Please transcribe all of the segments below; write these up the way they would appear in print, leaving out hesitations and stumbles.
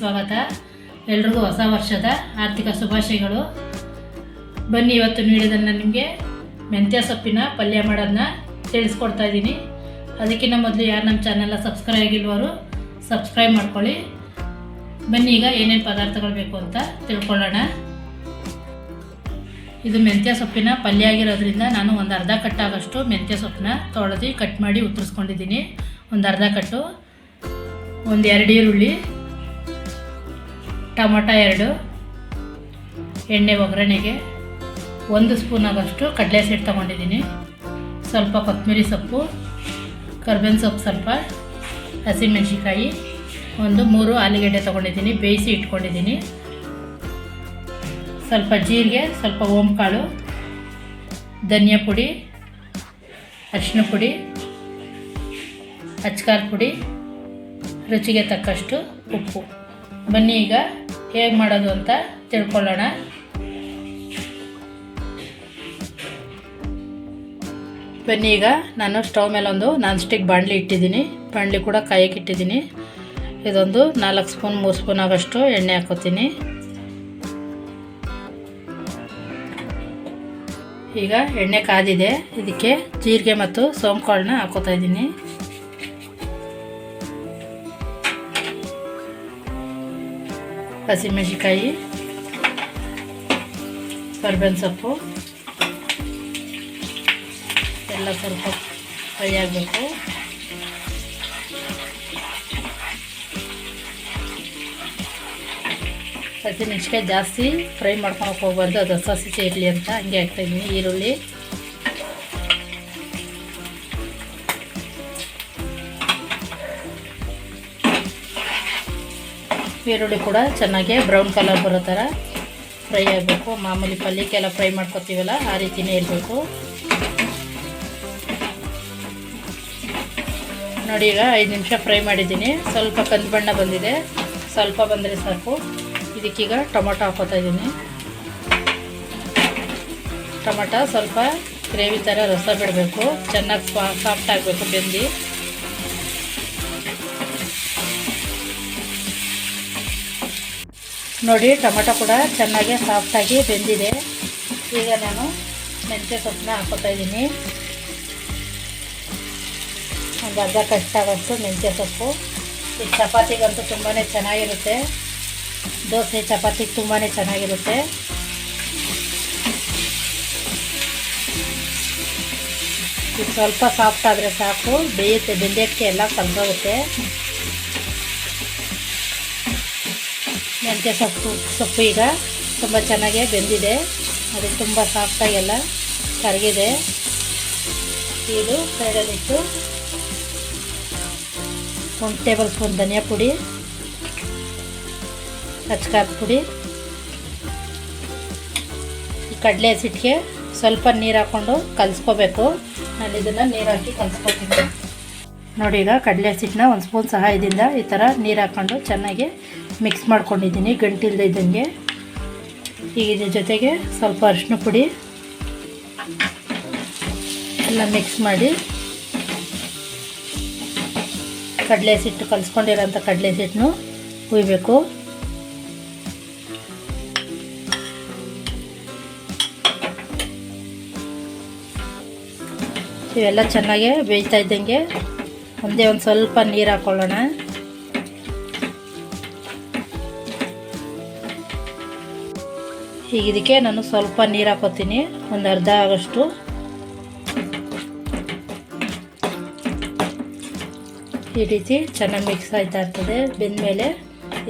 ಸ್ವಾಗತ. ಎಲ್ರಿಗೂ ಹೊಸ ವರ್ಷದ ಆರ್ಥಿಕ ಶುಭಾಶಯಗಳು. ಬನ್ನಿ, ಇವತ್ತು ನೀಡಿದ್ದನ್ನು ನಿಮಗೆ ಮೆಂತ್ಯ ಸೊಪ್ಪಿನ ಪಲ್ಯ ಮಾಡೋದನ್ನ ತಿಳಿಸ್ಕೊಡ್ತಾ ಇದ್ದೀನಿ. ಅದಕ್ಕಿಂತ ಮೊದಲು ಯಾರು ನಮ್ಮ ಚಾನಲ್ನ ಸಬ್ಸ್ಕ್ರೈಬ್ ಆಗಿಲ್ವರು ಸಬ್ಸ್ಕ್ರೈಬ್ ಮಾಡ್ಕೊಳ್ಳಿ. ಬನ್ನಿ, ಈಗ ಏನೇನು ಪದಾರ್ಥಗಳು ಬೇಕು ಅಂತ ತಿಳ್ಕೊಳ್ಳೋಣ. ಇದು ಮೆಂತ್ಯ ಸೊಪ್ಪಿನ ಪಲ್ಯ ಆಗಿರೋದ್ರಿಂದ ನಾನು ಒಂದು ಅರ್ಧ ಕಟ್ಟಾಗಷ್ಟು ಮೆಂತ್ಯ ಸೊಪ್ಪನ್ನ ತೊಳೆದು ಕಟ್ ಮಾಡಿ ಉತ್ತರಿಸ್ಕೊಂಡಿದ್ದೀನಿ. ಒಂದು ಅರ್ಧ ಕಟ್ಟು, ಒಂದು 2 ಈರುಳ್ಳಿ, ಟೊಮೊಟೊ 2, ಎಣ್ಣೆ ಒಗ್ಗರಣೆಗೆ 1 ಸ್ಪೂನ್ ಆಗೋಷ್ಟು ಕಡಲೆ ಸೀಡ್ ತೊಗೊಂಡಿದ್ದೀನಿ, ಸ್ವಲ್ಪ ಕೊತ್ತಂಬರಿ ಸೊಪ್ಪು, ಕರ್ಬೇವಿನ ಸೊಪ್ಪು ಸ್ವಲ್ಪ, ಹಸಿಮೆಣಸಿಕಾಯಿ, ಒಂದು 3 ಆಲೂಗೆಡ್ಡೆ ತೊಗೊಂಡಿದ್ದೀನಿ, ಬೇಯಿಸಿ ಇಟ್ಕೊಂಡಿದ್ದೀನಿ, ಸ್ವಲ್ಪ ಜೀರಿಗೆ, ಸ್ವಲ್ಪ ಓಂಕಾಳು, ಧನಿಯಾ ಪುಡಿ, ಅರಿಶಿನ ಪುಡಿ, ಅಚ್ಕಾರ ಪುಡಿ, ರುಚಿಗೆ ತಕ್ಕಷ್ಟು ಉಪ್ಪು. ಬನ್ನಿ, ಈಗ ಹೇಗೆ ಮಾಡೋದು ಅಂತ ತಿಳ್ಕೊಳ್ಳೋಣ. ಬನ್ನಿ, ಈಗ ನಾನು ಸ್ಟವ್ ಮೇಲೆ ಒಂದು ನಾನ್ ಸ್ಟಿಕ್ ಬಾಣಲಿ ಇಟ್ಟಿದ್ದೀನಿ. ಬಾಣಲಿ ಕೂಡ ಕಾಯಕ್ಕೆ ಇಟ್ಟಿದ್ದೀನಿ. ಇದೊಂದು 4 ಸ್ಪೂನ್ 3 ಸ್ಪೂನ್ ಆಗೋಷ್ಟು ಎಣ್ಣೆ ಹಾಕೋತೀನಿ. ಈಗ ಎಣ್ಣೆ ಕಾದಿದೆ, ಇದಕ್ಕೆ ಜೀರಿಗೆ ಮತ್ತು ಸೋಂಕಾಳನ್ನ ಹಾಕೋತಾ ಇದ್ದೀನಿ. ಹಸಿಮೆಣಸಿಕಾಯಿ, ಕರ್ಬೇವಿನ ಸೊಪ್ಪು ಎಲ್ಲ ಸ್ವಲ್ಪ ಫ್ರೈ ಆಗಬೇಕು. ಹಸಿಮೆಣಸಿಕಾಯಿ ಜಾಸ್ತಿ ಫ್ರೈ ಮಾಡ್ಕೊಳಕ್ಕೆ ಹೋಗ್ಬಾರ್ದು, ಅದು ಹಸಿ ಇರಲಿ ಅಂತ ಹಂಗೆ ಹಾಕ್ತಾಯಿದ್ದೀನಿ. ಈರುಳ್ಳಿ, ಈರುಳ್ಳಿ ಕೂಡ ಚೆನ್ನಾಗಿ ಬ್ರೌನ್ ಕಲರ್ ಬರೋ ಥರ ಫ್ರೈ ಆಗಬೇಕು. ಮಾಮೂಲಿ ಪಲ್ಯಕ್ಕೆಲ್ಲ ಫ್ರೈ ಮಾಡ್ಕೊತೀವಲ್ಲ ಆ ರೀತಿಯೇ ಇರಬೇಕು. ನೋಡಿ, ಈಗ 5 ನಿಮಿಷ ಫ್ರೈ ಮಾಡಿದ್ದೀನಿ. ಸ್ವಲ್ಪ ಕಂದು ಬಣ್ಣ ಬಂದಿದೆ, ಸ್ವಲ್ಪ ಬಂದರೆ ಸಾಕು. ಇದಕ್ಕೀಗ ಟೊಮೊಟೊ ಹಾಕೋತಾ ಇದ್ದೀನಿ. ಟೊಮೊಟೊ ಸ್ವಲ್ಪ ಗ್ರೇವಿ ಥರ ರಸ ಬಿಡಬೇಕು, ಚೆನ್ನಾಗಿ ಸಾಫ್ಟ್ ಆಗಬೇಕು ಬೆಂದು. ನೋಡಿ, ಟೊಮೊಟೊ ಕೂಡ ಚೆನ್ನಾಗಿ ಸಾಫ್ಟಾಗಿ ಬೆಂದಿದೆ. ಈಗ ನಾನು ಮೆಂತ್ಯ ಸೊಪ್ಪನ್ನ ಹಾಕೋತಾ ಇದ್ದೀನಿ. ಒಂದು ಅರ್ಧ ಕಷ್ಟಾಗಷ್ಟು ಮೆಂತ್ಯ ಸೊಪ್ಪು. ಈ ಚಪಾತಿಗಂತೂ ತುಂಬಾ ಚೆನ್ನಾಗಿರುತ್ತೆ, ದೋಸೆ ಚಪಾತಿಗೆ ತುಂಬಾ ಚೆನ್ನಾಗಿರುತ್ತೆ. ಇದು ಸ್ವಲ್ಪ ಸಾಫ್ಟ್ ಆದರೆ ಸಾಕು, ಬೇಯುತ್ತೆ, ಬೆಂದಕ್ಕೆ ಎಲ್ಲ ಕಲಗೋಗುತ್ತೆ. ಮೆಂತ್ಯ ಸೊಪ್ಪು ಈಗ ತುಂಬ ಚೆನ್ನಾಗೇ ಬೆಂದಿದೆ, ಅದಕ್ಕೆ ತುಂಬ ಸಾಫ್ಟಾಗಿ ಎಲ್ಲ ಕರಗಿದೆ. ಇದು ಸೈಡಲ್ಲಿಟ್ಟು 1 ಟೇಬಲ್ ಸ್ಪೂನ್ ಧನಿಯಾ ಪುಡಿ, ಅಚ್ಕಾರ ಪುಡಿ, ಈ ಕಡಲೆ ಹಸಿಟ್ಟಿಗೆ ಸ್ವಲ್ಪ ನೀರು ಹಾಕ್ಕೊಂಡು ಕಲಿಸ್ಕೋಬೇಕು. ನಾನು ಇದನ್ನು ನೀರು ಹಾಕಿ ಕಲಿಸ್ಕೊತೀನಿ. ನೋಡಿ, ಈಗ ಕಡಲೆ ಹಸಿಟ್ಟನ್ನ 1 ಸ್ಪೂನ್ ಸಹಾಯದಿಂದ ಈ ಥರ ನೀರು ಹಾಕ್ಕೊಂಡು ಚೆನ್ನಾಗಿ ಮಿಕ್ಸ್ ಮಾಡ್ಕೊಂಡಿದ್ದೀನಿ, ಗಂಟಿಲ್ದೇ ಇದ್ದಂಗೆ. ಈಗ ಇದ್ರ ಜೊತೆಗೆ ಸ್ವಲ್ಪ ಅರಿಶಿನ ಪುಡಿ ಎಲ್ಲ ಮಿಕ್ಸ್ ಮಾಡಿ ಕಡಲೆ ಹಸಿಟ್ಟು ಕಲಿಸ್ಕೊಂಡಿರೋಂಥ ಕಡಲೆ ಹಸಿಟ್ಟನ್ನು ಹುಯ್ಬೇಕು. ಇವೆಲ್ಲ ಚೆನ್ನಾಗಿ ಬೇಯ್ತಾ ಇದ್ದಂಗೆ ಒಂದೇ ಒಂದು ಸ್ವಲ್ಪ ನೀರು ಹಾಕ್ಕೊಳ್ಳೋಣ. ಈಗ ಇದಕ್ಕೆ ನಾನು ಸ್ವಲ್ಪ ನೀರು ಹಾಕೋತೀನಿ, ಒಂದು ಅರ್ಧ ಆಗೋಷ್ಟು. ಈ ರೀತಿ ಚೆನ್ನಾಗಿ ಮಿಕ್ಸ್ ಆಯ್ತಾ ಇರ್ತದೆ. ಬೆಂದಮೇಲೆ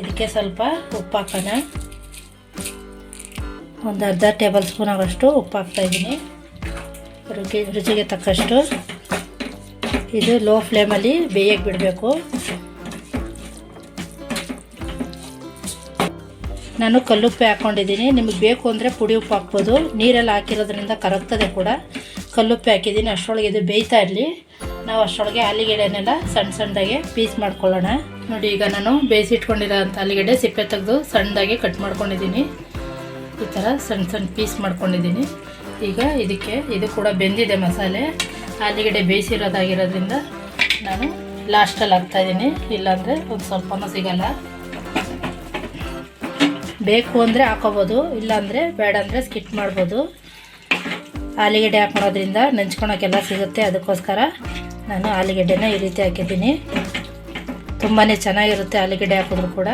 ಇದಕ್ಕೆ ಸ್ವಲ್ಪ ಉಪ್ಪು ಹಾಕೋಣ. ಒಂದು ಅರ್ಧ ಟೇಬಲ್ ಸ್ಪೂನ್ ಆಗೋಷ್ಟು ಉಪ್ಪು ಹಾಕ್ತಾಯಿದ್ದೀನಿ, ರುಚಿಗೆ ತಕ್ಕಷ್ಟು. ಇದು ಲೋ ಫ್ಲೇಮಲ್ಲಿ ಬೇಯಕ್ಕೆ ಬಿಡಬೇಕು. ನಾನು ಕಲ್ಲುಪ್ಪೆ ಹಾಕ್ಕೊಂಡಿದ್ದೀನಿ, ನಿಮಗೆ ಬೇಕು ಅಂದರೆ ಪುಡಿ ಉಪ್ಪು ಹಾಕ್ಬೋದು. ನೀರೆಲ್ಲ ಹಾಕಿರೋದ್ರಿಂದ ಕರಗ್ತದೆ ಕೂಡ. ಕಲ್ಲುಪ್ಪೆ ಹಾಕಿದ್ದೀನಿ, ಅಷ್ಟರೊಳಗೆ ಇದು ಬೇಯ್ತಾ ಇರಲಿ. ನಾವು ಅಷ್ಟರೊಳಗೆ ಆಲೂಗೆಡ್ಡೆನೆಲ್ಲ ಸಣ್ಣ ಸಣ್ಣದಾಗೆ ಪೀಸ್ ಮಾಡ್ಕೊಳ್ಳೋಣ. ನೋಡಿ, ಈಗ ನಾನು ಬೇಯಿಸಿಟ್ಕೊಂಡಿರೋಂಥ ಆಲೂಗೆಡ್ಡೆ ಸಿಪ್ಪೆ ತೆಗೆದು ಸಣ್ಣದಾಗಿ ಕಟ್ ಮಾಡ್ಕೊಂಡಿದ್ದೀನಿ. ಈ ಥರ ಸಣ್ಣ ಸಣ್ಣ ಪೀಸ್ ಮಾಡ್ಕೊಂಡಿದ್ದೀನಿ. ಈಗ ಇದಕ್ಕೆ ಇದು ಕೂಡ ಬೆಂದಿದೆ ಮಸಾಲೆ, ಆಲೂಗಡ್ಡೆ ಬೇಯಿಸಿರೋದಾಗಿರೋದ್ರಿಂದ ನಾನು ಲಾಸ್ಟಲ್ಲಿ ಹಾಕ್ತಾಯಿದ್ದೀನಿ, ಇಲ್ಲಾಂದರೆ ಒಂದು ಸ್ವಲ್ಪನೂ ಸಿಗಲ್ಲ. ಬೇಕು ಅಂದರೆ ಹಾಕೋಬೋದು, ಇಲ್ಲಾಂದರೆ ಬೇಡ ಅಂದರೆ ಸ್ಕಿಪ್ ಮಾಡ್ಬೋದು. ಆಲೂಗೆಡ್ಡೆ ಹಾಕೊಳೋದ್ರಿಂದ ನೆಂಚ್ಕೊಳಕ್ಕೆಲ್ಲ ಸಿಗುತ್ತೆ, ಅದಕ್ಕೋಸ್ಕರ ನಾನು ಆಲೂಗೆಡ್ಡೆನ ಈ ರೀತಿ ಹಾಕಿದ್ದೀನಿ. ತುಂಬಾ ಚೆನ್ನಾಗಿರುತ್ತೆ ಆಲೂಗೆಡ್ಡೆ ಹಾಕಿದ್ರು ಕೂಡ.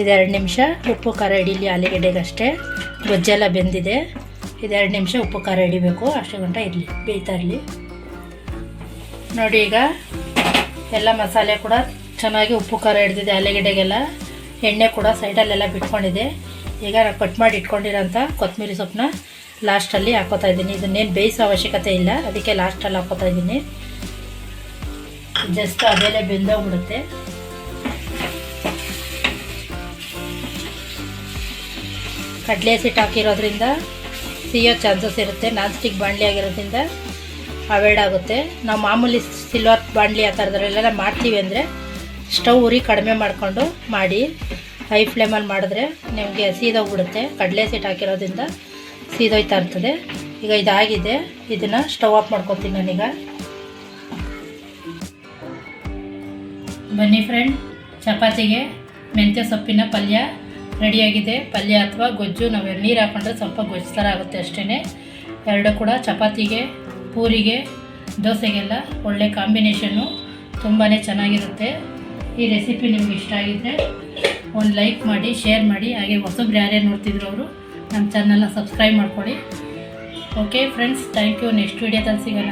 ಇದು 2 ನಿಮಿಷ ಉಪ್ಪು ಖಾರ ಹಿಡೀಲಿ ಆಲೂಗೆಡ್ಡೆಗಷ್ಟೇ. ಗೊಜ್ಜೆಲ್ಲ ಬೆಂದಿದೆ. ಇದು 2 ನಿಮಿಷ ಉಪ್ಪು ಖಾರ ಹಿಡಿಬೇಕು, ಅಷ್ಟು ಗಂಟೆ ಇರಲಿ, ಬೇಯ್ತಾ ಇರಲಿ. ನೋಡಿ ಈಗ ಎಲ್ಲ ಮಸಾಲೆ ಕೂಡ ಚೆನ್ನಾಗಿ ಉಪ್ಪು ಖಾರ ಹಿಡ್ದಿದೆ ಆಲೂಗೆಡ್ಡೆಗೆಲ್ಲ. ಎಣ್ಣೆ ಕೂಡ ಸೈಡಲ್ಲೆಲ್ಲ ಬಿಟ್ಕೊಂಡಿದೆ. ಈಗ ನಾನು ಕಟ್ ಮಾಡಿ ಇಟ್ಕೊಂಡಿರೋಂಥ ಕೊತ್ತಂಬರಿ ಸೊಪ್ಪನ್ನ ಲಾಸ್ಟಲ್ಲಿ ಹಾಕೋತಾ ಇದ್ದೀನಿ. ಇದನ್ನೇನು ಬೇಯಿಸೋ ಅವಶ್ಯಕತೆ ಇಲ್ಲ, ಅದಕ್ಕೆ ಲಾಸ್ಟಲ್ಲಿ ಹಾಕೋತಾ ಇದ್ದೀನಿ. ಜಸ್ಟ್ ಅದೆಲ್ಲ ಬೆಂದೋಗ್ಬಿಡುತ್ತೆ. ಕಡಲೆ ಹಸಿಟ್ಟು ಹಾಕಿರೋದ್ರಿಂದ ಸಿಯೋ ಚಾನ್ಸಸ್ ಇರುತ್ತೆ. ನಾನ್ ಸ್ಟಿಕ್ ಬಾಣಲಿ ಆಗಿರೋದ್ರಿಂದ ಅವಾಯ್ಡ್ ಆಗುತ್ತೆ. ನಾವು ಮಾಮೂಲಿ ಸಿಲ್ವರ್ ಬಾಣಲಿ ಆ ಥರದ್ರಲ್ಲೆಲ್ಲ ಮಾಡ್ತೀವಿ ಅಂದರೆ ಸ್ಟವ್ ಉರಿ ಕಡಿಮೆ ಮಾಡಿಕೊಂಡು ಮಾಡಿ. ಹೈ ಫ್ಲೇಮಲ್ಲಿ ಮಾಡಿದ್ರೆ ನಿಮಗೆ ಸೀದೋಗ್ಬಿಡುತ್ತೆ. ಕಡಲೆ ಹಸಿಟ್ಟು ಹಾಕಿರೋದ್ರಿಂದ ಸೀದೋಯ್ತಾ ಇರ್ತದೆ. ಈಗ ಇದಾಗಿದೆ, ಇದನ್ನು ಸ್ಟವ್ ಆಫ್ ಮಾಡ್ಕೊತೀನಿ ನಾನೀಗ. ಬನ್ನಿ ಫ್ರೆಂಡ್, ಚಪಾತಿಗೆ ಮೆಂತ್ಯ ಸೊಪ್ಪಿನ ಪಲ್ಯ ರೆಡಿಯಾಗಿದೆ. ಪಲ್ಯ ಅಥವಾ ಗೊಜ್ಜು, ನಾವು ನೀರು ಹಾಕೊಂಡ್ರೆ ಸ್ವಲ್ಪ ಗೊಜ್ಜು ಥರ ಆಗುತ್ತೆ ಅಷ್ಟೇ. ಎರಡು ಕೂಡ ಚಪಾತಿಗೆ, ಪೂರಿಗೆ, ದೋಸೆಗೆಲ್ಲ ಒಳ್ಳೆ ಕಾಂಬಿನೇಷನ್ನು, ತುಂಬಾ ಚೆನ್ನಾಗಿರುತ್ತೆ. ಈ ರೆಸಿಪಿ ನಿಮ್ಗೆ ಇಷ್ಟ ಆಗಿದ್ದರೆ ಒಂದು ಲೈಕ್ ಮಾಡಿ, ಶೇರ್ ಮಾಡಿ. ಹಾಗೆ ಹೊಸಬ್ರು ಯಾರ್ಯಾರು ನೋಡ್ತಿದ್ರು ಅವರು ನಮ್ಮ ಚಾನಲ್ನ ಸಬ್ಸ್ಕ್ರೈಬ್ ಮಾಡ್ಕೊಳ್ಳಿ. Okay friends, thank you. Next ವೀಡಿಯೋದಲ್ಲಿ ಸಿಗೋಣ.